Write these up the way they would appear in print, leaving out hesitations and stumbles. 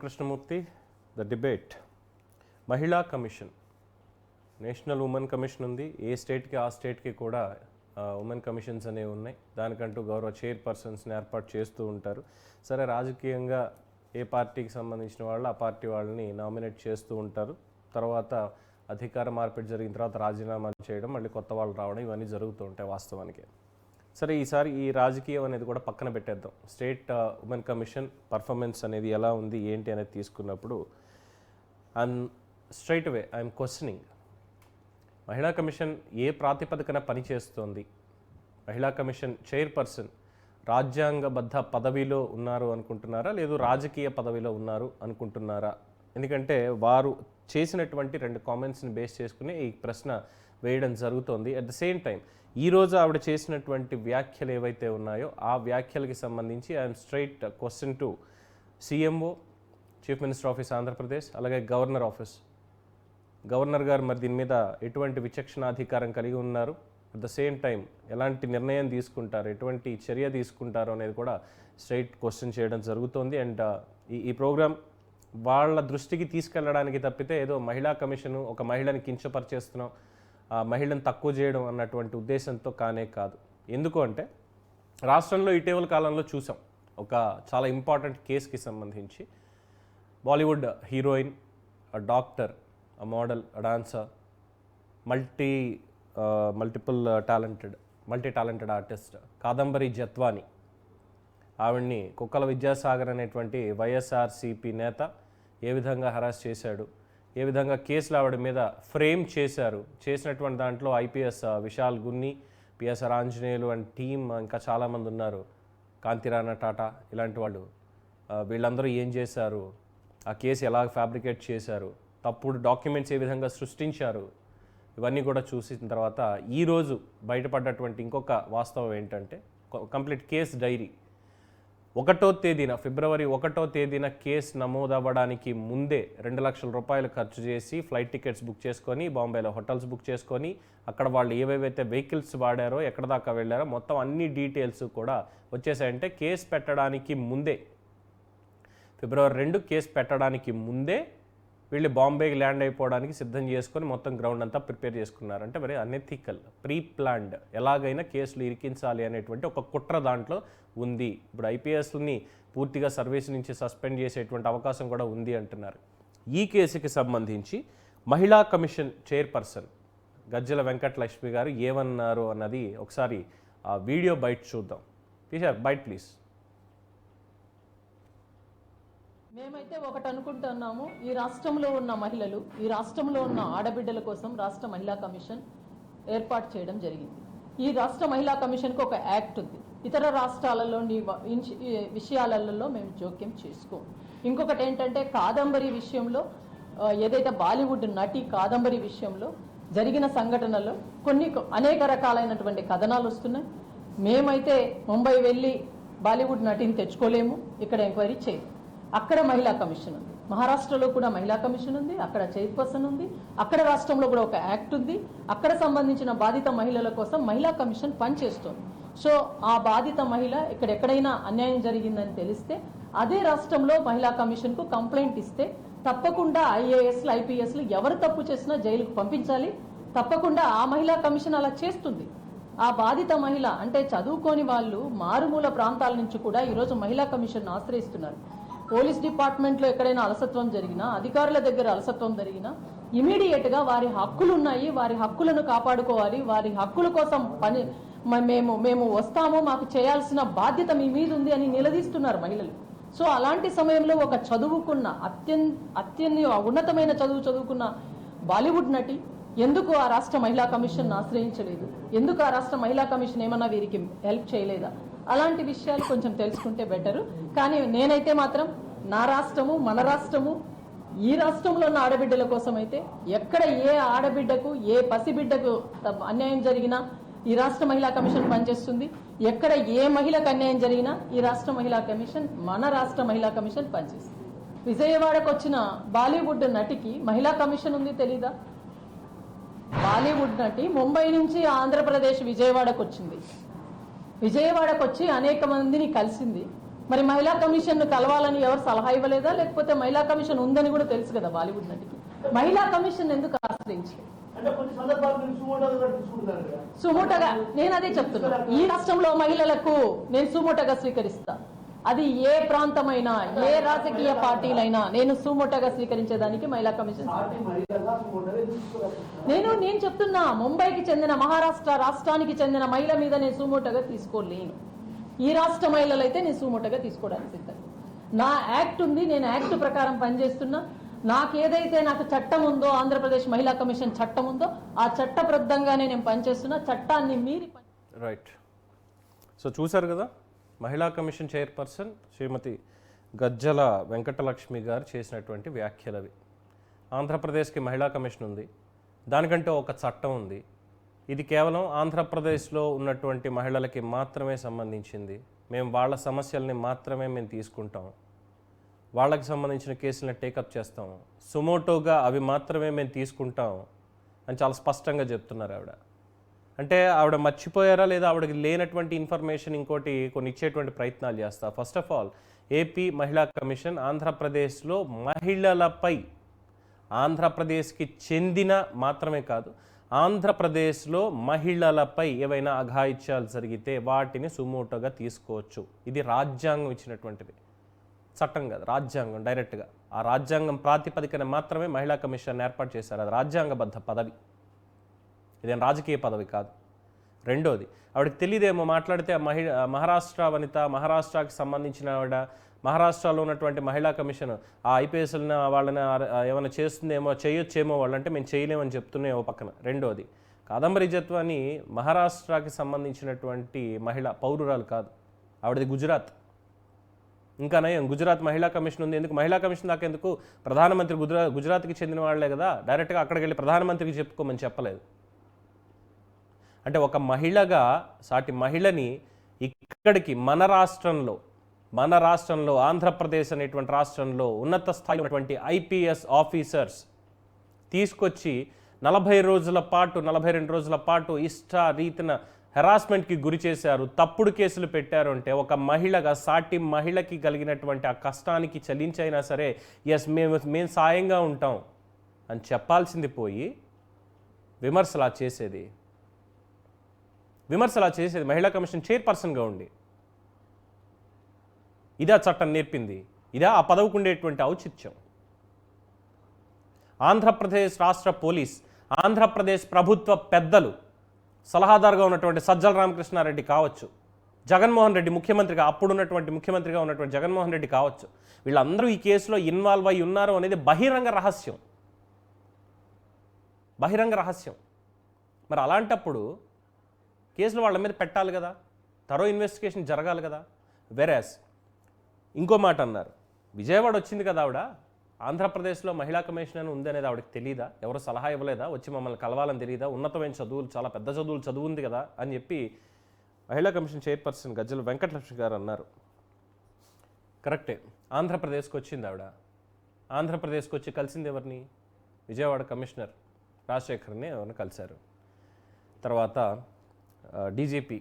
Krishnamurthy, the debate. మహిళా commission, national women commission ఉంది. ఏ స్టేట్కి ఆ స్టేట్కి కూడా ఉమెన్ కమిషన్స్ అనేవి ఉన్నాయి. దానికంటూ గౌరవ చైర్పర్సన్స్ని ఏర్పాటు చేస్తూ ఉంటారు. సరే, రాజకీయంగా ఏ పార్టీకి సంబంధించిన వాళ్ళు ఆ పార్టీ వాళ్ళని నామినేట్ చేస్తూ ఉంటారు. తర్వాత అధికార మార్పిడి జరిగిన తర్వాత రాజీనామా చేయడం, మళ్ళీ కొత్త వాళ్ళు రావడం, ఇవన్నీ జరుగుతూ ఉంటాయి వాస్తవానికి. సరే, ఈసారి ఈ రాజకీయం అనేది కూడా పక్కన పెట్టేద్దాం. స్టేట్ ఉమెన్ కమిషన్ పర్ఫార్మెన్స్ అనేది ఎలా ఉంది ఏంటి అనేది తీసుకున్నప్పుడు స్ట్రైట్ అవే ఐఎమ్ క్వశ్చనింగ్, మహిళా కమిషన్ ఏ ప్రాతిపదికన పనిచేస్తోంది? మహిళా కమిషన్ చైర్పర్సన్ రాజ్యాంగబద్ధ పదవిలో ఉన్నారు అనుకుంటున్నారా, లేదు రాజకీయ పదవిలో ఉన్నారు అనుకుంటున్నారా? ఎందుకంటే వారు చేసినటువంటి 2 కామెంట్స్ని బేస్ చేసుకుని ఈ ప్రశ్న వేయడం జరుగుతోంది. అట్ ద సేమ్ టైం ఈరోజు ఆవిడ చేసినటువంటి వ్యాఖ్యలు ఏవైతే ఉన్నాయో ఆ వ్యాఖ్యలకి సంబంధించి I'm straight question to CMO, chief minister office Andhra Pradesh, అలాగే గవర్నర్ ఆఫీస్. గవర్నర్ గారు మరి దీని మీద ఎటువంటి విచక్షణాధికారం కలిగి ఉన్నారు? అట్ ద సేమ్ టైం ఎలాంటి నిర్ణయం తీసుకుంటారు, ఎటువంటి చర్య తీసుకుంటారు అనేది కూడా స్ట్రైట్ క్వశ్చన్ చేయడం జరుగుతోంది. అండ్ ఈ ప్రోగ్రామ్ వాళ్ళ దృష్టికి తీసుకెళ్ళడానికి తప్పితే ఏదో మహిళా కమిషను ఒక మహిళని కించపరిచేస్తున్నాం, ఆ మహిళను తక్కువ చేయడం అన్నటువంటి ఉద్దేశంతో కానే కాదు. ఎందుకు అంటే రాష్ట్రంలో ఇటీవల కాలంలో చూసాం ఒక చాలా ఇంపార్టెంట్ కేసుకి సంబంధించి Bollywood heroine, doctor, model, dancer, multi talented artist Kadambari Jethwani, ఆవిడ్ని కుక్కల విద్యాసాగర్ అనేటువంటి వైఎస్ఆర్సీపీ నేత ఏ విధంగా హరాస్ చేశాడు, ఏ విధంగా కేసులు ఆవిడ మీద ఫ్రేమ్ చేశారు, చేసినటువంటి దాంట్లో IPS Vishal Gunni, PSR Anjaneyulu and team ఇంకా చాలామంది ఉన్నారు, కాంతిరాణ టాటా, ఇలాంటి వాళ్ళు, వీళ్ళందరూ ఏం చేశారు, ఆ కేసు ఎలా ఫ్యాబ్రికేట్ చేశారు, తప్పుడు డాక్యుమెంట్స్ ఏ విధంగా సృష్టించారు, ఇవన్నీ కూడా చూసిన తర్వాత ఈరోజు బయటపడ్డటువంటి ఇంకొక వాస్తవం ఏంటంటే కంప్లీట్ కేస్ డైరీ. ఫిబ్రవరి 1వ తేదీన కేసు నమోదవ్వడానికి ముందే 2 లక్షల రూపాయలు ఖర్చు చేసి ఫ్లైట్ టికెట్స్ బుక్ చేసుకొని, బాంబేలో హోటల్స్ బుక్ చేసుకొని, అక్కడ వాళ్ళు ఏవేవైతే వెహికల్స్ వాడారో, ఎక్కడ దాకా వెళ్ళారో మొత్తం అన్ని డీటెయిల్స్ కూడా వచ్చేసాయంటే కేసు పెట్టడానికి ముందే, ఫిబ్రవరి 2 కేసు పెట్టడానికి ముందే వీళ్ళు బాంబేకి ల్యాండ్ అయిపోవడానికి సిద్ధం చేసుకొని మొత్తం గ్రౌండ్ అంతా ప్రిపేర్ చేసుకున్నారు. అంటే మరి అనెథికల్, ప్రీ ప్లాన్డ్, ఎలాగైనా కేసులు ఇరికించాలి అనేటువంటి ఒక కుట్ర దాంట్లో ఉంది. ఇప్పుడు ఐపీఎస్ని పూర్తిగా సర్వీస్ నుంచి సస్పెండ్ చేసేటువంటి అవకాశం కూడా ఉంది అంటున్నారు. ఈ కేసుకి సంబంధించి మహిళా కమిషన్ చైర్పర్సన్ గజ్జల వెంకటలక్ష్మి గారు ఏమన్నారు అన్నది ఒకసారి ఆ వీడియో బయట చూద్దాం. బయట ప్లీజ్. మేమైతే ఒకటి అనుకుంటున్నాము, ఈ రాష్ట్రంలో ఉన్న మహిళలు, ఈ రాష్ట్రంలో ఉన్న ఆడబిడ్డల కోసం రాష్ట్ర మహిళా కమిషన్ ఏర్పాటు చేయడం జరిగింది. ఈ రాష్ట్ర మహిళా కమిషన్కి ఒక యాక్ట్ ఉంది. ఇతర రాష్ట్రాలలోని విషయాలలో మేము జోక్యం చేసుకోము. ఇంకొకటి ఏంటంటే కాదంబరి విషయంలో, ఏదైతే బాలీవుడ్ నటి కాదంబరి విషయంలో జరిగిన సంఘటనలో అనేక రకాలైనటువంటి కథనాలు వస్తున్నాయి. మేమైతే ముంబై వెళ్ళి బాలీవుడ్ నటిని తెచ్చుకోలేము, ఇక్కడ ఎంక్వైరీ చేయము. అక్కడ మహిళా కమిషన్ ఉంది, మహారాష్ట్రలో కూడా మహిళా కమిషన్ ఉంది, అక్కడ చైర్పర్సన్ ఉంది, అక్కడ రాష్ట్రంలో కూడా ఒక యాక్ట్ ఉంది. అక్కడ సంబంధించిన బాధిత మహిళల కోసం మహిళా కమిషన్ పనిచేస్తుంది. సో ఆ బాధిత మహిళ ఎక్కడైనా అన్యాయం జరిగిందని తెలిస్తే అదే రాష్ట్రంలో మహిళా కమిషన్కు కంప్లైంట్ ఇస్తే తప్పకుండా ఐఏఎస్లు, ఐపీఎస్లు ఎవరు తప్పు చేసినా జైలుకు పంపించాలి. తప్పకుండా ఆ మహిళా కమిషన్ అలా చేస్తుంది. ఆ బాధిత మహిళ అంటే చదువుకోని వాళ్ళు మారుమూల ప్రాంతాల నుంచి కూడా ఈరోజు మహిళా కమిషన్ ఆశ్రయిస్తున్నారు. పోలీస్ డిపార్ట్మెంట్లో ఎక్కడైనా అలసత్వం జరిగినా, అధికారుల దగ్గర అలసత్వం జరిగినా ఇమీడియట్గా వారి హక్కులు ఉన్నాయి, వారి హక్కులను కాపాడుకోవాలి, వారి హక్కుల కోసం మేము వస్తాము, మాకు చేయాల్సిన బాధ్యత మీ మీద ఉంది అని నిలదీస్తున్నారు మహిళలు. సో అలాంటి సమయంలో ఒక చదువుకున్న ఉన్నతమైన చదువుకున్న బాలీవుడ్ నటి ఎందుకు ఆ రాష్ట్ర మహిళా కమిషన్ ఆశ్రయించలేదు? ఎందుకు ఆ రాష్ట్ర మహిళా కమిషన్ ఏమన్నా వీరికి హెల్ప్ చేయలేదా? అలాంటి విషయాలు కొంచెం తెలుసుకుంటే బెటరు. కానీ నేనైతే మాత్రం నా రాష్ట్రము, మన రాష్ట్రము, ఈ రాష్ట్రంలో ఉన్న ఆడబిడ్డల కోసం అయితే ఎక్కడ ఏ ఆడబిడ్డకు, ఏ పసిబిడ్డకు అన్యాయం జరిగినా ఈ రాష్ట్ర మహిళా కమిషన్ పనిచేస్తుంది. ఎక్కడ ఏ మహిళకు అన్యాయం జరిగినా ఈ రాష్ట్ర మహిళా కమిషన్, మన రాష్ట్ర మహిళా కమిషన్ పనిచేస్తుంది. విజయవాడకు వచ్చిన బాలీవుడ్ నటికి మహిళా కమిషన్ ఉంది తెలీదా? బాలీవుడ్ నటి ముంబై నుంచి ఆంధ్రప్రదేశ్ విజయవాడకు వచ్చింది. విజయవాడకు వచ్చి అనేక మందిని కలిసింది. మరి మహిళా కమిషన్ కలవాలని ఎవరు సలహా ఇవ్వలేదా? లేకపోతే మహిళా కమిషన్ ఉందని కూడా తెలుసు కదా బాలీవుడ్ నటికి. మహిళా కమిషన్ ఎందుకు ఆశ్రయించలేదు? సుమోటగా నేను అదే చెప్తున్నా, ఈ రాష్ట్రంలో మహిళలకు నేను సుమోటగా స్వీకరిస్తా. అది ఏ ప్రాంతమైనా, ఏ రాజకీయ పార్టీలైనా నేను సుమోటగా స్వీకరించేదానికి మహిళా కమిషన్. నేను చెప్తున్నా, ముంబైకి చెందిన మహారాష్ట్ర రాష్ట్రానికి చెందిన మహిళ మీద నేను సుమోటగా తీసుకోలేను. ఈ రాష్ట్ర మహిళలు అయితే నేను సుమోటగా తీసుకోవడానికి సిద్ధం. నా యాక్ట్ ఉంది, నేను యాక్ట్ ప్రకారం పనిచేస్తున్నా. నాకేదైతే నాకు చట్టం ఉందో, ఆంధ్రప్రదేశ్ మహిళా కమిషన్ చట్టం ఉందో, ఆ చట్టబద్ధంగానే నేను పనిచేస్తున్నా. చట్టాన్ని మీరి రైట్. సో చూశారు కదా, మహిళా కమిషన్ చైర్పర్సన్ శ్రీమతి గజ్జల వెంకటలక్ష్మి గారు చేసినటువంటి వ్యాఖ్యలు అవి. ఆంధ్రప్రదేశ్కి మహిళా కమిషన్ ఉంది, దానికంటే ఒక చట్టం ఉంది. ఇది కేవలం ఆంధ్రప్రదేశ్లో ఉన్నటువంటి మహిళలకి మాత్రమే సంబంధించింది. మేము వాళ్ళ సమస్యల్ని మాత్రమే మేము తీసుకుంటాం, వాళ్ళకి సంబంధించిన కేసులను టేకప్ చేస్తాం, సుమోటోగా అవి మాత్రమే మేము తీసుకుంటాం అని చాలా స్పష్టంగా చెప్తున్నారు ఆవిడ. అంటే ఆవిడ మర్చిపోయారా లేదా ఆవిడకి లేనటువంటి ఇన్ఫర్మేషన్ ఇంకోటి కొన్ని ఇచ్చేటువంటి ప్రయత్నాలు చేస్తా. ఫస్ట్ ఆఫ్ ఆల్, ఏపీ మహిళా కమిషన్ ఆంధ్రప్రదేశ్లో మహిళలపై, ఆంధ్రప్రదేశ్కి చెందిన మాత్రమే కాదు, ఆంధ్రప్రదేశ్లో మహిళలపై ఏవైనా అఘాయిత్యాలు జరిగితే వాటిని సుమోటోగా తీసుకోవచ్చు. ఇది రాజ్యాంగం ఇచ్చినటువంటిది, చట్టం కాదు, రాజ్యాంగం డైరెక్ట్గా. ఆ రాజ్యాంగం ప్రాతిపదికన మాత్రమే మహిళా కమిషన్ ఏర్పాటు చేశారు. అది రాజ్యాంగబద్ధ పదవి, ఇదేం రాజకీయ పదవి కాదు. రెండోది, ఆవిడకి తెలియదేమో మాట్లాడితే మహారాష్ట్ర వనిత, మహారాష్ట్రకి సంబంధించిన ఆవిడ, మహారాష్ట్రలో ఉన్నటువంటి మహిళా కమిషన్ ఆ ఐపీఎస్లను వాళ్ళని ఏమైనా చేస్తుందేమో, చేయొచ్చేమో వాళ్ళంటే మేము చేయలేమని చెప్తున్నాయి ఓ పక్కన. రెండోది, కాదంబరి జత్వాని మహారాష్ట్రకి సంబంధించినటువంటి మహిళ పౌరురాలు కాదు, ఆవిడది గుజరాత్. ఇంకా నయం, గుజరాత్ మహిళా కమిషన్ ఉంది. ఎందుకు మహిళా కమిషన్ దాకా ఎందుకు? ప్రధానమంత్రి గుజరాత్కి చెందిన వాళ్లే కదా, డైరెక్ట్గా అక్కడికి వెళ్ళి ప్రధానమంత్రికి చెప్పుకోమని చెప్పలేదు. అంటే ఒక మహిళగా సాటి మహిళని ఇక్కడికి మన రాష్ట్రంలో ఆంధ్రప్రదేశ్ అనేటువంటి రాష్ట్రంలో ఉన్నత స్థాయిలో ఉన్నటువంటి ఐపీఎస్ ఆఫీసర్స్ తీసుకొచ్చి 42 రోజుల పాటు ఇష్టారీతిన హెరాస్మెంట్కి గురి చేశారు, తప్పుడు కేసులు పెట్టారు అంటే ఒక మహిళగా సాటి మహిళకి కలిగినటువంటి ఆ కష్టానికి చలించైనా సరే ఎస్ మేము సాయంగా ఉంటాం అని చెప్పాల్సింది పోయి విమర్శలా చేసేది మహిళా కమిషన్ చైర్పర్సన్గా ఉండి. ఇదా చట్టం నేర్పింది? ఇదా ఆ పదవికి ఉండేటువంటి ఔచిత్యం? ఆంధ్రప్రదేశ్ రాష్ట్ర పోలీస్, ఆంధ్రప్రదేశ్ ప్రభుత్వ పెద్దలు, సలహాదారుగా ఉన్నటువంటి సజ్జల రామకృష్ణారెడ్డి కావచ్చు, జగన్మోహన్ రెడ్డి ముఖ్యమంత్రిగా, అప్పుడున్నటువంటి ముఖ్యమంత్రిగా ఉన్నటువంటి జగన్మోహన్ రెడ్డి కావచ్చు, వీళ్ళందరూ ఈ కేసులో ఇన్వాల్వ్ అయి ఉన్నారు అనేది బహిరంగ రహస్యం. మరి అలాంటప్పుడు కేసులు వాళ్ళ మీద పెట్టాలి కదా, థరో ఇన్వెస్టిగేషన్ జరగాలి కదా. వెరాస్ ఇంకో మాట అన్నారు, విజయవాడ వచ్చింది కదా ఆవిడ, ఆంధ్రప్రదేశ్లో మహిళా కమిషన్ అని ఉంది అనేది ఆవిడకి తెలియదా? ఎవరు సలహా ఇవ్వలేదా? వచ్చి మమ్మల్ని కలవాలని తెలియదా? ఉన్నతమైన చదువులు, చాలా పెద్ద చదువులు చదువుంది కదా అని చెప్పి మహిళా కమిషన్ చైర్పర్సన్ గజ్జల వెంకటలక్ష్మి గారు అన్నారు. కరెక్టే, ఆంధ్రప్రదేశ్కి వచ్చింది ఆవిడ. ఆంధ్రప్రదేశ్కి వచ్చి కలిసింది ఎవరిని? విజయవాడ కమిషనర్ రాజశేఖర్ని ఎవరిని కలిశారు. తర్వాత డీజీపీ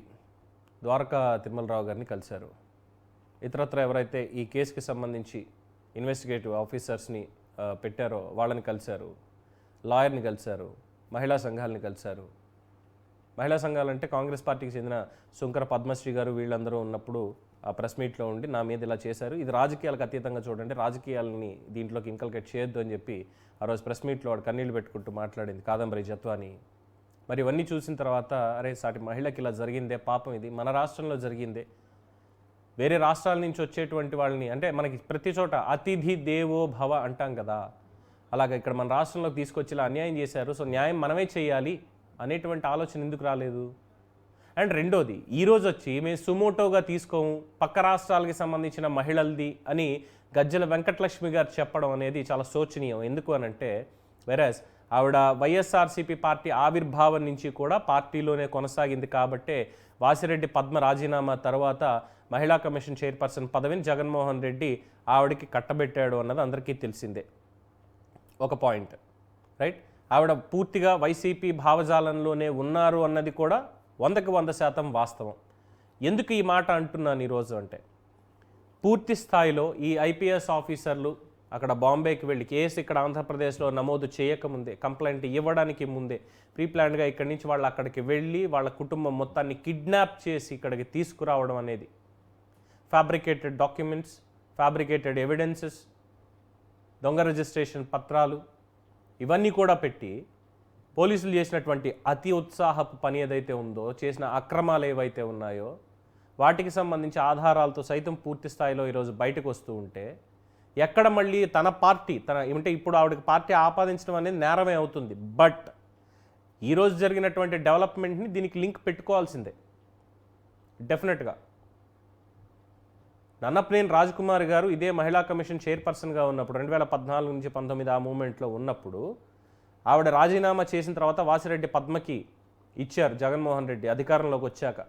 ద్వారకా తిరుమలరావు గారిని కలిశారు. ఇతరత్ర ఎవరైతే ఈ కేసుకి సంబంధించి ఇన్వెస్టిగేటివ్ ఆఫీసర్స్ని పెట్టారో వాళ్ళని కలిశారు, లాయర్ని కలిశారు, మహిళా సంఘాలని కలిశారు. మహిళా సంఘాలంటే కాంగ్రెస్ పార్టీకి చెందిన శుంకర పద్మశ్రీ గారు వీళ్ళందరూ ఉన్నప్పుడు ఆ ప్రెస్ మీట్లో ఉండి నా మీద ఇలా చేశారు, ఇది రాజకీయాలకు అతీతంగా చూడండి, రాజకీయాలని దీంట్లోకి ఇంకల్కేట్ చేయొద్దు అని చెప్పి ఆ రోజు ప్రెస్ మీట్లో వాడు కన్నీళ్ళు పెట్టుకుంటూ మాట్లాడింది కాదంబరి జత్వాని. మరి ఇవన్నీ చూసిన తర్వాత అరే సాటి మహిళకి ఇలా జరిగిందే, పాపం ఇది మన రాష్ట్రంలో జరిగిందే, వేరే రాష్ట్రాల నుంచి వచ్చేటువంటి వాళ్ళని, అంటే మనకి ప్రతి చోట అతిథి దేవో భవ అంటాం కదా, అలాగే ఇక్కడ మన రాష్ట్రంలోకి తీసుకొచ్చి ఇలా అన్యాయం చేశారు, సో న్యాయం మనమే చేయాలి అనేటువంటి ఆలోచన ఎందుకు రాలేదు? అండ్ రెండోది, ఈరోజు వచ్చి మేము సుమోటోగా తీసుకోము, పక్క రాష్ట్రాలకి సంబంధించిన మహిళలది అని గజ్జల వెంకటలక్ష్మి గారు చెప్పడం అనేది చాలా శోచనీయం. ఎందుకు అనంటే వెరాజ్ ఆవిడ వైఎస్ఆర్సీపీ పార్టీ ఆవిర్భావం నుంచి కూడా పార్టీలోనే కొనసాగింది కాబట్టే వాసిరెడ్డి పద్మ రాజీనామా తర్వాత మహిళా కమిషన్ చైర్పర్సన్ పదవిని జగన్మోహన్ రెడ్డి ఆవిడకి కట్టబెట్టాడు అన్నది అందరికీ తెలిసిందే. ఒక పాయింట్ రైట్. ఆవిడ పూర్తిగా వైసీపీ భావజాలంలోనే ఉన్నారు అన్నది కూడా 100% వాస్తవం. ఎందుకు ఈ మాట అంటున్నాను ఈరోజు అంటే, పూర్తి స్థాయిలో ఈ ఐపీఎస్ ఆఫీసర్లు అక్కడ బాంబేకి వెళ్ళి కేసు ఇక్కడ ఆంధ్రప్రదేశ్లో నమోదు చేయకముందే, కంప్లైంట్ ఇవ్వడానికి ముందే ప్రీప్లాన్డ్గా ఇక్కడి నుంచి వాళ్ళు అక్కడికి వెళ్ళి వాళ్ళ కుటుంబం మొత్తాన్ని కిడ్నాప్ చేసి ఇక్కడికి తీసుకురావడం అనేది, ఫ్యాబ్రికేటెడ్ డాక్యుమెంట్స్, ఫ్యాబ్రికేటెడ్ ఎవిడెన్సెస్, దొంగ రిజిస్ట్రేషన్ పత్రాలు ఇవన్నీ కూడా పెట్టి పోలీసులు చేసినటువంటి అతి ఉత్సాహపు పని ఏదైతే ఉందో, చేసిన అక్రమాలు ఏవైతే ఉన్నాయో వాటికి సంబంధించి ఆధారాలతో సైతం పూర్తి స్థాయిలో ఈరోజు బయటకు వస్తూ ఉంటే ఎక్కడ మళ్ళీ తన పార్టీ ఏమంటే ఇప్పుడు ఆవిడకి పార్టీ ఆపాదించడం అనేది నేరమే అవుతుంది. బట్ ఈరోజు జరిగినటువంటి డెవలప్మెంట్ని దీనికి లింక్ పెట్టుకోవాల్సిందే డెఫినెట్గా. నన్నపనేని రాజ్కుమార్ గారు ఇదే మహిళా కమిషన్ చైర్పర్సన్గా ఉన్నప్పుడు 2014 నుంచి 19 ఆ మూమెంట్లో ఉన్నప్పుడు ఆవిడ రాజీనామా చేసిన తర్వాత వాసిరెడ్డి పద్మకి ఇచ్చారు జగన్మోహన్ రెడ్డి అధికారంలోకి వచ్చాక.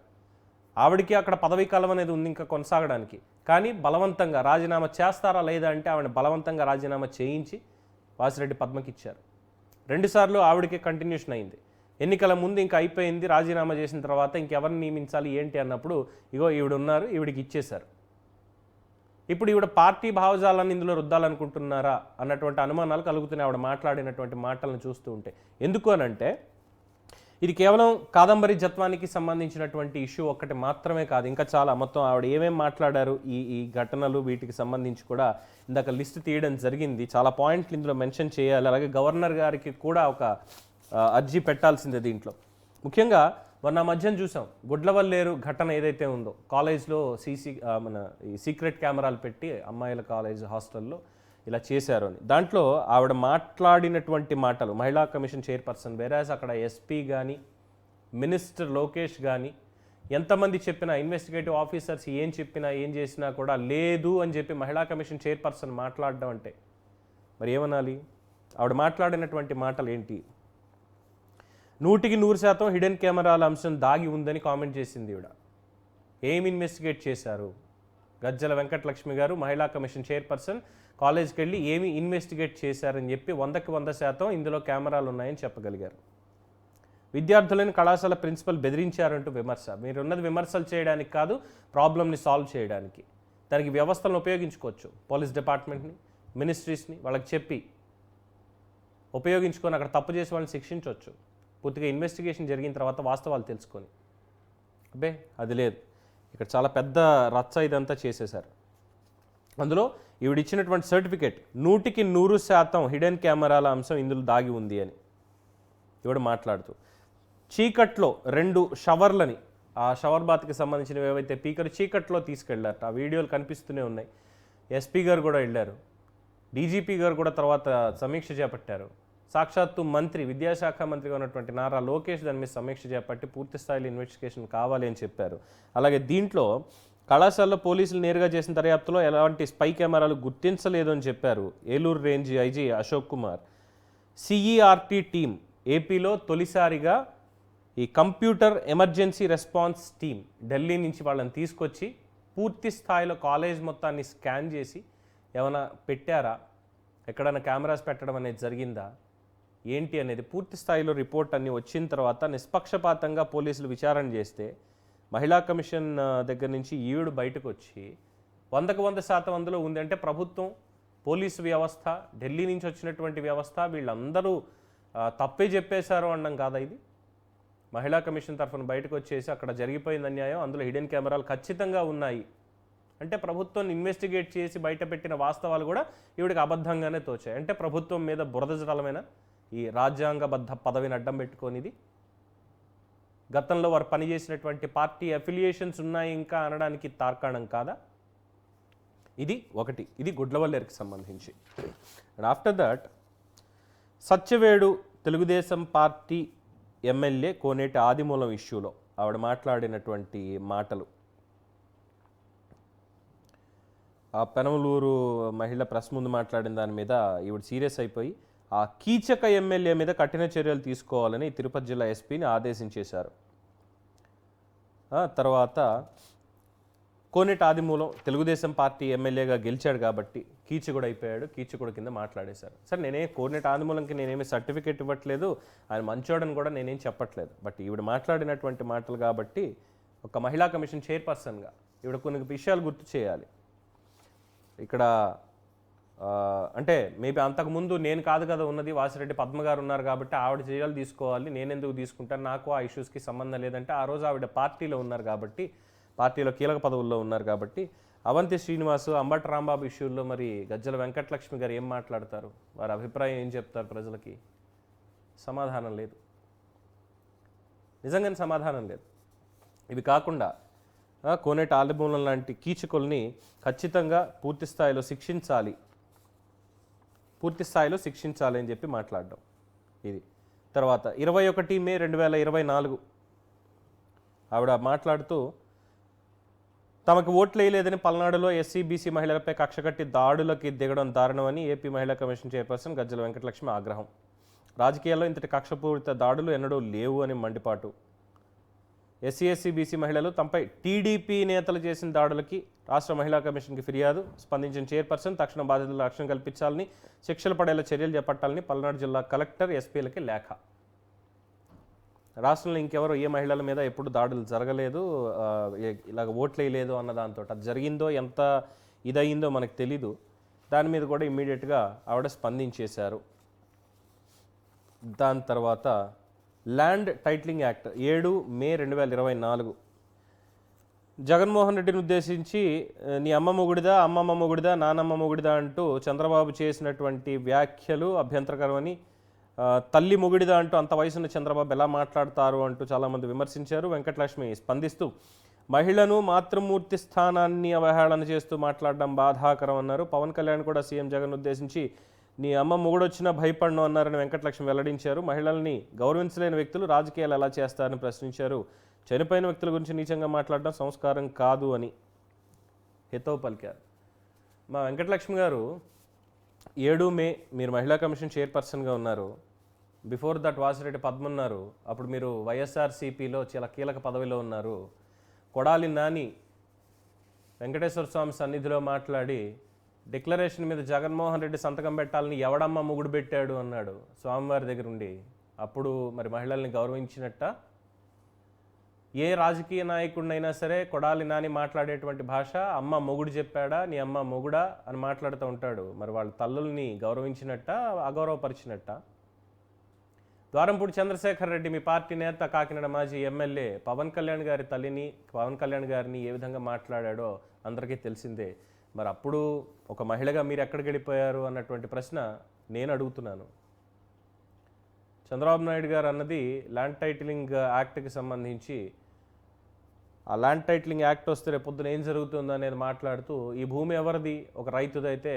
ఆవిడికి అక్కడ పదవీ కాలం అనేది ఉంది ఇంకా కొనసాగడానికి. కానీ బలవంతంగా రాజీనామా చేస్తారా లేదా అంటే ఆవిడ బలవంతంగా రాజీనామా చేయించి వాసిరెడ్డి పద్మకి ఇచ్చారు. 2 సార్లు ఆవిడకే కంటిన్యూషన్ అయింది. ఎన్నికల ముందు ఇంకా అయిపోయింది, రాజీనామా చేసిన తర్వాత ఇంకెవరిని నియమించాలి ఏంటి అన్నప్పుడు ఇగో ఈవిడ ఉన్నారు, ఈవిడికి ఇచ్చేశారు. ఇప్పుడు ఈవిడ పార్టీ భావజాలాన్ని ఇందులో రుద్దాలనుకుంటున్నారా అన్నటువంటి అనుమానాలు కలుగుతున్నాయి ఆవిడ మాట్లాడినటువంటి మాటలను చూస్తూ ఉంటే. ఎందుకు అనంటే ఇది కేవలం కాదంబరి జత్వానికి సంబంధించినటువంటి ఇష్యూ ఒక్కటి మాత్రమే కాదు, ఇంకా చాలా మొత్తం ఆవిడ ఏమేమి మాట్లాడారు ఈ ఘటనలు వీటికి సంబంధించి కూడా ఇందాక లిస్ట్ తీయడం జరిగింది. చాలా పాయింట్లు ఇందులో మెన్షన్ చేయాలి. అలాగే గవర్నర్ గారికి కూడా ఒక అర్జీ పెట్టాల్సిందే దీంట్లో. ముఖ్యంగా మొన్న మధ్యన చూసాం గుడ్లవల్లేరు ఘటన ఏదైతే ఉందో, కాలేజ్లో ఈ సీక్రెట్ కెమెరాలు పెట్టి అమ్మాయిల కాలేజ్ హాస్టల్లో ఇలా చేశారు అని. దాంట్లో ఆవిడ మాట్లాడినటువంటి మాటలు మహిళా కమిషన్ చైర్పర్సన్, వేరాజ్ అక్కడ ఎస్పీ కానీ మినిస్టర్ లోకేష్ కానీ ఎంతమంది చెప్పినా, ఇన్వెస్టిగేటివ్ ఆఫీసర్స్ ఏం చెప్పినా ఏం చేసినా కూడా లేదు అని చెప్పి మహిళా కమిషన్ చైర్పర్సన్ మాట్లాడడం అంటే మరి ఏమనాలి? ఆవిడ మాట్లాడినటువంటి మాటలు ఏంటి? 100% హిడెన్ కెమెరాల అంశం దాగి ఉందని కామెంట్ చేసింది ఈవిడ. ఏం ఇన్వెస్టిగేట్ చేశారు? గజ్జల వెంకటలక్ష్మి గారు మహిళా కమిషన్ చైర్పర్సన్ కాలేజ్కి వెళ్ళి ఏమి ఇన్వెస్టిగేట్ చేశారని చెప్పి 100% ఇందులో కెమెరాలు ఉన్నాయని చెప్పగలిగారు. విద్యార్థులను కళాశాల ప్రిన్సిపల్ బెదిరించారంటూ విమర్శ. మీరున్నది విమర్శలు చేయడానికి కాదు, ప్రాబ్లమ్ని సాల్వ్ చేయడానికి. దానికి వ్యవస్థలను ఉపయోగించుకోవచ్చు, పోలీస్ డిపార్ట్మెంట్ని, మినిస్ట్రీస్ని వాళ్ళకి చెప్పి ఉపయోగించుకొని అక్కడ తప్పు చేసి వాళ్ళని శిక్షించవచ్చు, పూర్తిగా ఇన్వెస్టిగేషన్ జరిగిన తర్వాత వాస్తవాలు తెలుసుకొని. అబ్బే అది లేదు, ఇక్కడ చాలా పెద్ద రచ్చ ఇదంతా చేసేశారు. అందులో ఈవిడిచ్చినటువంటి సర్టిఫికేట్ 100% హిడెన్ కెమెరాల అంశం ఇందులో దాగి ఉంది అని ఈవిడ మాట్లాడుతూ, చీకట్లో 2 షవర్లని, ఆ షవర్ బాత్కి సంబంధించినవి ఏవైతే పీకర్ చీకట్లో తీసుకెళ్లారట, ఆ వీడియోలు కనిపిస్తూనే ఉన్నాయి. ఎస్పీ గారు కూడా వెళ్ళారు, డీజీపీ గారు కూడా తర్వాత సమీక్ష చేపట్టారు. సాక్షాత్తు మంత్రి, విద్యాశాఖ మంత్రిగా ఉన్నటువంటి నారా లోకేష్ దాని మీద సమీక్ష చేపట్టి పూర్తి స్థాయిలో ఇన్వెస్టిగేషన్ కావాలి అని చెప్పారు. అలాగే దీంట్లో కళాశాలలో పోలీసులు నేరుగా చేసిన దర్యాప్తులో ఎలాంటి స్పై కెమెరాలు గుర్తించలేదు అని చెప్పారు Eluru range IG Ashok Kumar. CERT team ఏపీలో తొలిసారిగా ఈ computer emergency response team Delhi నుంచి వాళ్ళని తీసుకొచ్చి పూర్తి స్థాయిలో కాలేజ్ మొత్తాన్ని స్కాన్ చేసి ఏమైనా పెట్టారా, ఎక్కడైనా కెమెరాస్ పెట్టడం అనేది జరిగిందా ఏంటి అనేది పూర్తి స్థాయిలో రిపోర్ట్ అన్ని వచ్చిన తర్వాత నిష్పక్షపాతంగా పోలీసులు విచారణ చేస్తే మహిళా కమిషన్ దగ్గర నుంచి ఈవిడ బయటకు వచ్చి 100% అందులో ఉంది అంటే ప్రభుత్వం, పోలీసు వ్యవస్థ, ఢిల్లీ నుంచి వచ్చినటువంటి వ్యవస్థ వీళ్ళందరూ తప్పే చెప్పేశారు అనడం కాదా ఇది? మహిళా కమిషన్ తరఫున బయటకు వచ్చేసి అక్కడ జరిగిపోయింది అన్యాయం, అందులో హిడెన్ కెమెరాలు ఖచ్చితంగా ఉన్నాయి అంటే ప్రభుత్వం ఇన్వెస్టిగేట్ చేసి బయటపెట్టిన వాస్తవాలు కూడా ఈవిడికి అబద్ధంగానే తోచాయి. అంటే ప్రభుత్వం మీద బురద జలమైన ఈ రాజ్యాంగబద్ధ పదవిని అడ్డం పెట్టుకొనిది, గతంలో వారు పనిచేసినటువంటి పార్టీ అఫిలియేషన్స్ ఉన్నాయి ఇంకా అనడానికి తార్కాణం కాదా? ఇది ఒకటి, ఇది గుడ్లవల్లేరుకి సంబంధించి. And after that Satyavedu Telugu Desam party MLA Koneti Adimulam ఇష్యూలో ఆవిడ మాట్లాడినటువంటి మాటలు. ఆ పెనమలూరు మహిళ ప్రెస్ ముందు మాట్లాడిన దాని మీద ఈవిడ సీరియస్ అయిపోయి ఆ కీచక ఎమ్మెల్యే మీద కఠిన చర్యలు తీసుకోవాలని తిరుపతి జిల్లా ఎస్పీని ఆదేశించేశారు. తర్వాత కోనేటి ఆదిమూలం తెలుగుదేశం పార్టీ ఎమ్మెల్యేగా గెలిచాడు కాబట్టి కీచకుడు అయిపోయాడు, కీచకుడు కింద మాట్లాడేశారు. సరే, కోనేటి ఆదిమూలంకి నేనేమి సర్టిఫికేట్ ఇవ్వట్లేదు, ఆయన మంచోడని కూడా నేనేం చెప్పట్లేదు. బట్ ఈవిడ మాట్లాడినటువంటి మాటలు కాబట్టి ఒక మహిళా కమిషన్ చైర్పర్సన్గా ఈవిడ కొన్ని విషయాలు గుర్తు చేయాలి. ఇక్కడ అంటే మేబీ అంతకుముందు నేను కాదు కదా ఉన్నది, వాసిరెడ్డి పద్మ గారు ఉన్నారు కాబట్టి ఆవిడ చర్యలు తీసుకోవాలి, నేను ఎందుకు తీసుకుంటాను, నాకు ఆ ఇష్యూస్కి సంబంధం లేదంటే ఆ రోజు ఆవిడ పార్టీలో ఉన్నారు కాబట్టి, పార్టీలో కీలక పదవుల్లో ఉన్నారు కాబట్టి అవంతి శ్రీనివాసు, అంబటి రాంబాబు ఇష్యూల్లో మరి గజ్జల వెంకటలక్ష్మి గారు ఏం మాట్లాడతారు, వారి అభిప్రాయం ఏం చెప్తారు ప్రజలకి? సమాధానం లేదు, నిజంగానే సమాధానం లేదు. ఇవి కాకుండా కోనేటి ఆలిమూలం లాంటి కీచకుల్ని ఖచ్చితంగా పూర్తి స్థాయిలో శిక్షించాలి అని చెప్పి మాట్లాడడం ఇది. తర్వాత 21 మే 2024 ఆవిడ మాట్లాడుతూ తమకు ఓట్లు వేయలేదని పల్నాడులో ఎస్సీ/బీసీ మహిళలపై కక్షకట్టి దాడులకి దిగడం దారుణమని ఏపీ మహిళా కమిషన్ చైర్పర్సన్ గజ్జల వెంకటలక్ష్మి ఆగ్రహం. రాజకీయాల్లో ఇంతటి కక్షపూరిత దాడులు ఎన్నడూ లేవు అని మండిపాటు. ఎస్సీ/బీసీ మహిళలు తమపై టీడీపీ నేతలు చేసిన దాడులకి రాష్ట్ర మహిళా కమిషన్కి ఫిర్యాదు. స్పందించిన చైర్పర్సన్ తక్షణ బాధితులకు రక్షణ కల్పించాలని, శిక్షలు పడేలా చర్యలు చేపట్టాలని పల్నాడు జిల్లా కలెక్టర్, ఎస్పీలకి లేఖ. రాష్ట్రంలో ఇంకెవరో ఏ మహిళల మీద ఎప్పుడు దాడులు జరగలేదు, ఇలాగ ఓట్లు వేయలేదు అన్న దాంతో అది జరిగిందో ఎంత ఇదయిందో మనకు తెలీదు. దాని మీద కూడా ఇమ్మీడియట్గా ఆవిడ స్పందించేశారు. దాని తర్వాత ల్యాండ్ టైటిలింగ్ యాక్ట్ 7 మే 2024 జగన్మోహన్ రెడ్డిని ఉద్దేశించి నీ అమ్మ మొగుడిదా, అమ్మమ్మ మొగుడిదా, నానమ్మ మొగుడిదా అంటూ చంద్రబాబు చేసినటువంటి వ్యాఖ్యలు అభ్యంతరకరమని, తల్లి మొగుడిదా అంటూ అంత వయసున్న చంద్రబాబు ఎలా మాట్లాడతారు అంటూ చాలామంది విమర్శించారు. వెంకటలక్ష్మి స్పందిస్తూ మహిళను మాతృమూర్తి స్థానాన్ని అవహేళన చేస్తూ మాట్లాడడం బాధాకరం అన్నారు. పవన్ కళ్యాణ్ కూడా సీఎం జగన్ ఉద్దేశించి నీ అమ్మ మొగుడొచ్చినా భయపడను అన్నారని వెంకటలక్ష్మి వెల్లడించారు. మహిళల్ని గౌరవించలేని వ్యక్తులు రాజకీయాలు ఎలా చేస్తారని ప్రశ్నించారు. చనిపోయిన వ్యక్తుల గురించి నీచంగా మాట్లాడడం సంస్కారం కాదు అని హితవు పలికారు. మా వెంకటలక్ష్మి గారు 7 మే మీరు మహిళా కమిషన్ చైర్పర్సన్గా ఉన్నారు. బిఫోర్ దట్ వాసిరెడ్డి పద్మ ఉన్నారు. అప్పుడు మీరు వైఎస్ఆర్సీపీలో చాలా కీలక పదవిలో ఉన్నారు. కొడాలి నాని వెంకటేశ్వర స్వామి సన్నిధిలో మాట్లాడి డిక్లరేషన్ మీద జగన్మోహన్ రెడ్డి సంతకం పెట్టాలని ఎవడమ్మ ముగుడు పెట్టాడు అన్నాడు స్వామివారి దగ్గర ఉండి. అప్పుడు మరి మహిళల్ని గౌరవించినట్ట? ఏ రాజకీయ నాయకుడినైనా సరే కొడాలి నాని మాట్లాడేటువంటి భాష అమ్మ మొగుడు చెప్పాడా, నీ అమ్మ మొగుడా అని మాట్లాడుతూ ఉంటాడు. మరి వాళ్ళ తల్లుల్ని గౌరవించినట్ట, అగౌరవపరిచినట్ట? ద్వారంపూడి చంద్రశేఖర్ రెడ్డి మీ పార్టీ నేత, కాకినాడ మాజీ ఎమ్మెల్యే పవన్ కళ్యాణ్ గారి తల్లిని, పవన్ కళ్యాణ్ గారిని ఏ విధంగా మాట్లాడాడో అందరికీ తెలిసిందే. మరి అప్పుడు ఒక మహిళగా మీరు ఎక్కడికి వెళ్ళిపోయారు అన్నటువంటి ప్రశ్న నేను అడుగుతున్నాను. చంద్రబాబు నాయుడు గారు అన్నది ల్యాండ్ టైటిలింగ్ యాక్ట్కి సంబంధించి, ఆ ల్యాండ్ టైటిలింగ్ యాక్ట్ వస్తే రేపు పొద్దున ఏం జరుగుతుందో అనేది మాట్లాడుతూ ఈ భూమి ఎవరిది, ఒక రైతుదైతే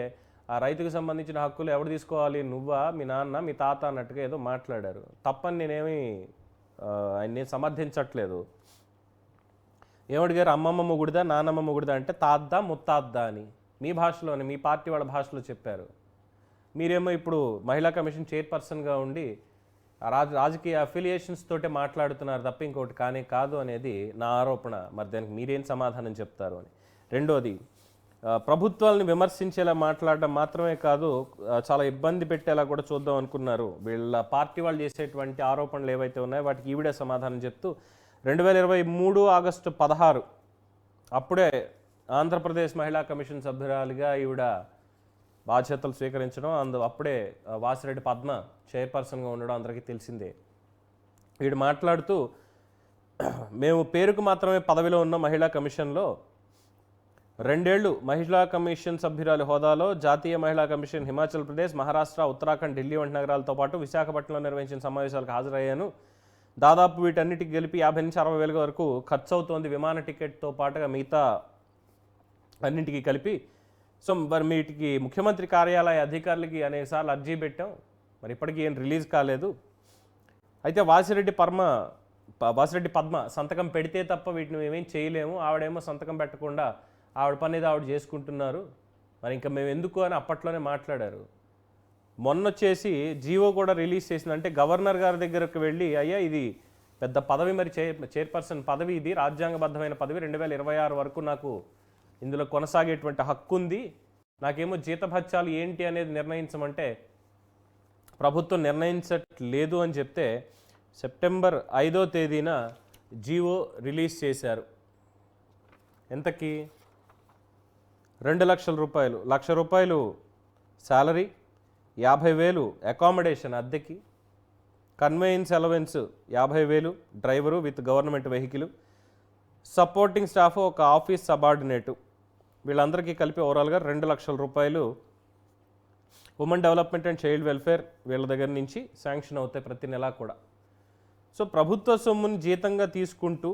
ఆ రైతుకు సంబంధించిన హక్కులు ఎవరు తీసుకోవాలి, నువ్వా, మీ నాన్న, మీ తాత అన్నట్టుగా ఏదో మాట్లాడారు. తప్పని నేనేమి ఆయన్ని సమర్థించట్లేదు. ఏమడిగారు, అమ్మమ్మ మొగుడిదా, నానమ్మ మొగుడిదా అంటే తాద్దా ముత్తాద్దా అని మీ భాషలోనే, మీ పార్టీ వాళ్ళ భాషలో చెప్పారు. మీరేమో ఇప్పుడు మహిళా కమిషన్ చైర్పర్సన్గా ఉండి రాజకీయ అఫిలియేషన్స్ తోటే మాట్లాడుతున్నారు తప్ప ఇంకోటి కానే కాదు అనేది నా ఆరోపణ. మరి దానికి మీరేం సమాధానం చెప్తారు అని. రెండోది, ప్రభుత్వాలను విమర్శించేలా మాట్లాడడం మాత్రమే కాదు, చాలా ఇబ్బంది పెట్టేలా కూడా చూద్దాం అనుకున్నారు. వీళ్ళ పార్టీ వాళ్ళు చేసేటువంటి ఆరోపణలు ఏవైతే ఉన్నాయో వాటికి ఈవిడే సమాధానం చెప్తూ 2023 ఆగస్టు 16 అప్పుడే ఆంధ్రప్రదేశ్ మహిళా కమిషన్ సభ్యురాలిగా ఈవిడ బాధ్యతలు స్వీకరించడం, అప్పుడే వాసిరెడ్డి పద్మ చైర్పర్సన్గా ఉండడం అందరికీ తెలిసిందే. వీడు మాట్లాడుతూ మేము పేరుకు మాత్రమే పదవిలో ఉన్న మహిళా కమిషన్లో 2 ఏళ్లు మహిళా కమిషన్ సభ్యురాలి హోదాలో జాతీయ మహిళా కమిషన్ హిమాచల్ ప్రదేశ్, మహారాష్ట్ర, ఉత్తరాఖండ్, ఢిల్లీ వంటి నగరాలతో పాటు విశాఖపట్నంలో నిర్వహించిన సమావేశాలకు హాజరయ్యాను. దాదాపు వీటన్నిటికి కలిపి 50 నుంచి 60 వేల వరకు ఖర్చు అవుతోంది విమాన టికెట్తో పాటుగా మిగతా అన్నింటికి కలిపి. సో మరి వీటికి ముఖ్యమంత్రి కార్యాలయ అధికారులకి అనేకసార్లు అర్జీ పెట్టాం, మరి ఇప్పటికీ ఏం రిలీజ్ కాలేదు. అయితే వాసిరెడ్డి పద్మ సంతకం పెడితే తప్ప వీటిని మేమేం చేయలేము, ఆవిడేమో సంతకం పెట్టకుండా ఆవిడ పని ఏదో ఆవిడ చేసుకుంటున్నారు, మరి ఇంకా మేము ఎందుకు అని అప్పట్లోనే మాట్లాడారు. మొన్నొచ్చేసి జీవో కూడా రిలీజ్ చేసిందంటే గవర్నర్ గారి దగ్గరకు వెళ్ళి, అయ్యా ఇది పెద్ద పదవి, మరి చైర్పర్సన్ పదవి, ఇది రాజ్యాంగబద్ధమైన పదవి, 2026 వరకు నాకు ఇందులో కొనసాగేటువంటి హక్కు ఉంది, నాకేమో జీతభత్యాలు ఏంటి అనేది నిర్ణయించమంటే ప్రభుత్వం నిర్ణయించట్లేదు అని చెప్తే సెప్టెంబర్ 5వ తేదీన జీవో రిలీజ్ చేశారు. ఎంతకి 2,00,000 రూపాయలు, 1,00,000 రూపాయలు శాలరీ, 50,000 అకామిడేషన్ అద్దెకి, conveyance allowance 50,000 driver with government vehicle, supporting staff ఒక ఆఫీస్ సబార్డినేటు, వీళ్ళందరికీ కలిపి ఓవరాల్గా 2,00,000 రూపాయలు women development and child welfare వీళ్ళ దగ్గర నుంచి శాంక్షన్ అవుతాయి ప్రతి నెలా కూడా. సో ప్రభుత్వ సొమ్ముని జీతంగా తీసుకుంటూ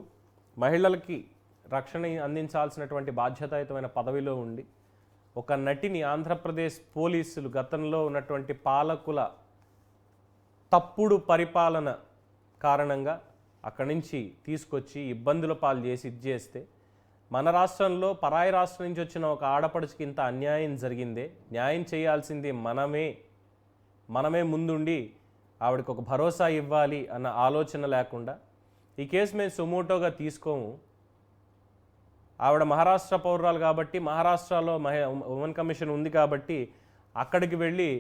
మహిళలకి రక్షణ అందించాల్సినటువంటి బాధ్యతాయుతమైన పదవిలో ఉండి ఒక నటిని ఆంధ్రప్రదేశ్ పోలీసులు గతంలో ఉన్నటువంటి పాలకుల తప్పుడు పరిపాలన కారణంగా అక్కడి నుంచి తీసుకొచ్చి ఇబ్బందుల పాలు చేసి చేస్తే మన రాష్ట్రంలో పరాయి రాష్ట్రం నుంచి వచ్చిన ఒక ఆడపడుచుకి ఇంత అన్యాయం జరిగిందే, న్యాయం చేయాల్సింది మనమే ముందుండి ఆవిడకి ఒక భరోసా ఇవ్వాలి అన్న ఆలోచన లేకుండా ఈ కేసు మేము సుమోటోగా తీసుకోము, ఆవిడ మహారాష్ట్ర పౌరురాలు కాబట్టి మహారాష్ట్రలో ఉమెన్ కమిషన్ ఉంది కాబట్టి అక్కడికి వెళ్ళి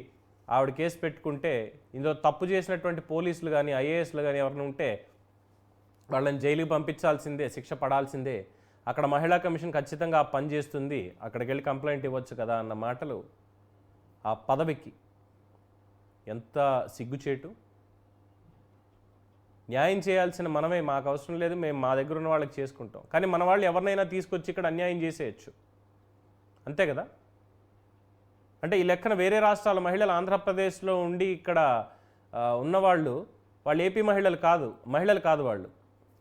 ఆవిడ కేసు పెట్టుకుంటే ఇందులో తప్పు చేసినటువంటి పోలీసులు కానీ ఐఏఎస్లు కానీ ఎవరైనా ఉంటే వాళ్ళని జైలుకి పంపించాల్సిందే, శిక్ష పడాల్సిందే, అక్కడ మహిళా కమిషన్ ఖచ్చితంగా ఆ పని చేస్తుంది, అక్కడికి వెళ్ళి కంప్లైంట్ ఇవ్వచ్చు కదా అన్న మాటలు ఆ పదవికి ఎంత సిగ్గుచేటు. న్యాయం చేయాల్సిన మనమే, మాకు అవసరం లేదు, మేము మా దగ్గర ఉన్న వాళ్ళకి చేసుకుంటాం, కానీ మన వాళ్ళు ఎవరినైనా తీసుకొచ్చి ఇక్కడ అన్యాయం చేసేయచ్చు, అంతే కదా. అంటే ఈ లెక్కన వేరే రాష్ట్రాల మహిళలు ఆంధ్రప్రదేశ్లో ఉండి ఇక్కడ ఉన్నవాళ్ళు ఏపీ మహిళలు కాదు, వాళ్ళు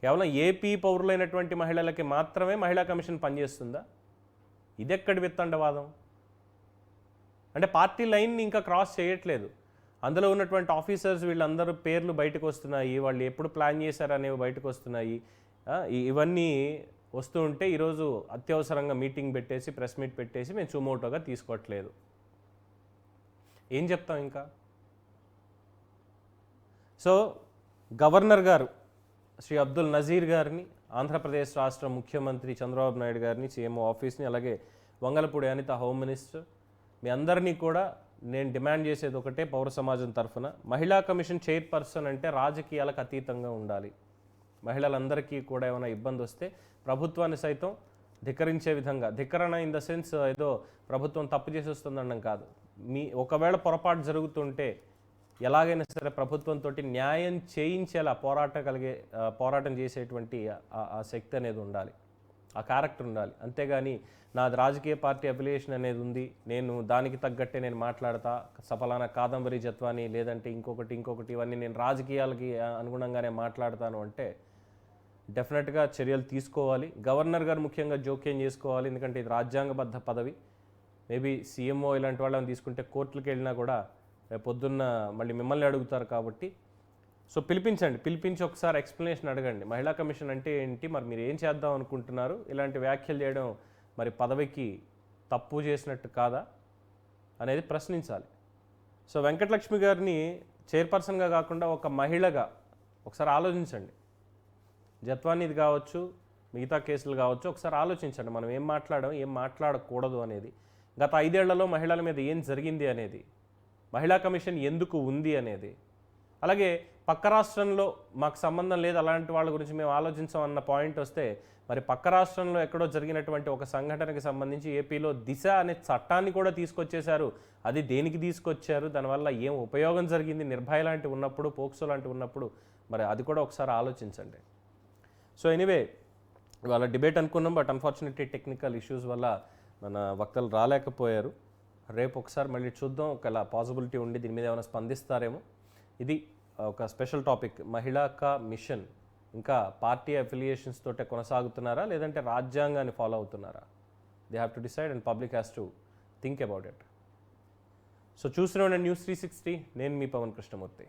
కేవలం ఏపీ పౌరులైనటువంటి మహిళలకి మాత్రమే మహిళా కమిషన్ పనిచేస్తుందా? ఇదెక్కడి విత్తండవాదం? అంటే పార్టీ లైన్ని ఇంకా క్రాస్ చేయట్లేదు. అందులో ఉన్నటువంటి ఆఫీసర్స్ వీళ్ళందరూ పేర్లు బయటకు వస్తున్నాయి, వాళ్ళు ఎప్పుడు ప్లాన్ చేశారనేవి బయటకు వస్తున్నాయి. ఇవన్నీ వస్తూ ఉంటే ఈరోజు అత్యవసరంగా మీటింగ్ పెట్టేసి ప్రెస్ మీట్ పెట్టేసి మేము సుమోటోగా తీసుకోవట్లేదు. ఏం చెప్తాం ఇంకా? సో గవర్నర్ గారు శ్రీ అబ్దుల్ నజీర్ గారిని, ఆంధ్రప్రదేశ్ రాష్ట్ర ముఖ్యమంత్రి చంద్రబాబు నాయుడు గారిని, సీఎంఓ ఆఫీస్ని, అలాగే వంగలపూడి అనిత హోమ్ మినిస్టర్, మీ అందరినీ కూడా నేను డిమాండ్ చేసేది ఒకటే పౌర సమాజం తరఫున, మహిళా కమిషన్ చైర్పర్సన్ అంటే రాజకీయాలకు అతీతంగా ఉండాలి. మహిళలందరికీ కూడా ఏమైనా ఇబ్బంది వస్తే ప్రభుత్వాన్ని సైతం ధిక్కరించే విధంగా, ధిక్కరణ ఇన్ ద సెన్స్ ఏదో ప్రభుత్వం తప్పు చేసి వస్తుందనడం కాదు, ఒకవేళ పొరపాటు జరుగుతుంటే ఎలాగైనా సరే ప్రభుత్వంతో న్యాయం చేయించేలా పోరాటం చేసేటువంటి ఆ శక్తి అనేది ఉండాలి, ఆ క్యారెక్టర్ ఉండాలి. అంతేగాని నాది రాజకీయ పార్టీ అఫిలియేషన్ అనేది ఉంది, నేను దానికి తగ్గట్టే నేను మాట్లాడతా, సఫలాన కాదంబరి జత్వాని లేదంటే ఇంకొకటి ఇవన్నీ నేను రాజకీయాలకి అనుగుణంగానే మాట్లాడతాను అంటే డెఫినెట్గా చర్యలు తీసుకోవాలి. గవర్నర్ గారు ముఖ్యంగా జోక్యం చేసుకోవాలి, ఎందుకంటే ఇది రాజ్యాంగబద్ధ పదవి. మేబీ సీఎంఓ ఇలాంటి వాళ్ళని తీసుకుంటే కోర్టులకు వెళ్ళినా కూడా పొద్దున్న మళ్ళీ మిమ్మల్ని అడుగుతారు కాబట్టి సో పిలిపించి ఒకసారి ఎక్స్ప్లెనేషన్ అడగండి. మహిళా కమిషన్ అంటే ఏంటి, మరి మీరు ఏం చేద్దాం అనుకుంటున్నారు, ఇలాంటి వ్యాఖ్యలు చేయడం మరి పదవికి తప్పు చేసినట్టు కాదా అనేది ప్రశ్నించాలి. సో వెంకటలక్ష్మి గారిని చైర్పర్సన్గా కాకుండా ఒక మహిళగా ఒకసారి ఆలోచించండి. జత్వానీది కావచ్చు, మిగతా కేసులు కావచ్చు, ఒకసారి ఆలోచించండి మనం ఏం మాట్లాడడం ఏం మాట్లాడకూడదు అనేది, గత 5 ఏళ్లలో మహిళల మీద ఏం జరిగింది అనేది, మహిళా కమిషన్ ఎందుకు ఉంది అనేది, అలాగే పక్క రాష్ట్రంలో మాకు సంబంధం లేదు అలాంటి వాళ్ళ గురించి మేము ఆలోచించాం అన్న పాయింట్ వస్తే, మరి పక్క రాష్ట్రంలో ఎక్కడో జరిగినటువంటి ఒక సంఘటనకి సంబంధించి ఏపీలో దిశ అనే చట్టాన్ని కూడా తీసుకొచ్చేశారు. అది దేనికి తీసుకొచ్చారు, దానివల్ల ఏం ఉపయోగం జరిగింది, నిర్భయ లాంటివి ఉన్నప్పుడు, పోక్సో లాంటివి ఉన్నప్పుడు, మరి అది కూడా ఒకసారి ఆలోచించండి. సో ఎనీవే ఇవాళ డిబేట్ అనుకున్నాం, బట్ అన్ఫార్చునేట్లీ టెక్నికల్ ఇష్యూస్ వల్ల మన వక్తలు రాలేకపోయారు. రేపు ఒకసారి మళ్ళీ చూద్దాం, ఒకవేళ పాసిబిలిటీ ఉండి దీని మీద ఏమైనా స్పందిస్తారేమో. ఇది ఒక స్పెషల్ టాపిక్, మహిళా మిషన్ ఇంకా పార్టీ అఫిలియేషన్స్ తోటే కొనసాగుతున్నారా లేదంటే రాజ్యాంగాన్ని ఫాలో అవుతున్నారా? They have to decide and public has to think about it. So చూస్తూనే ఉండండి న్యూస్ 360. నేను మీ పవన్ కృష్ణమూర్తి.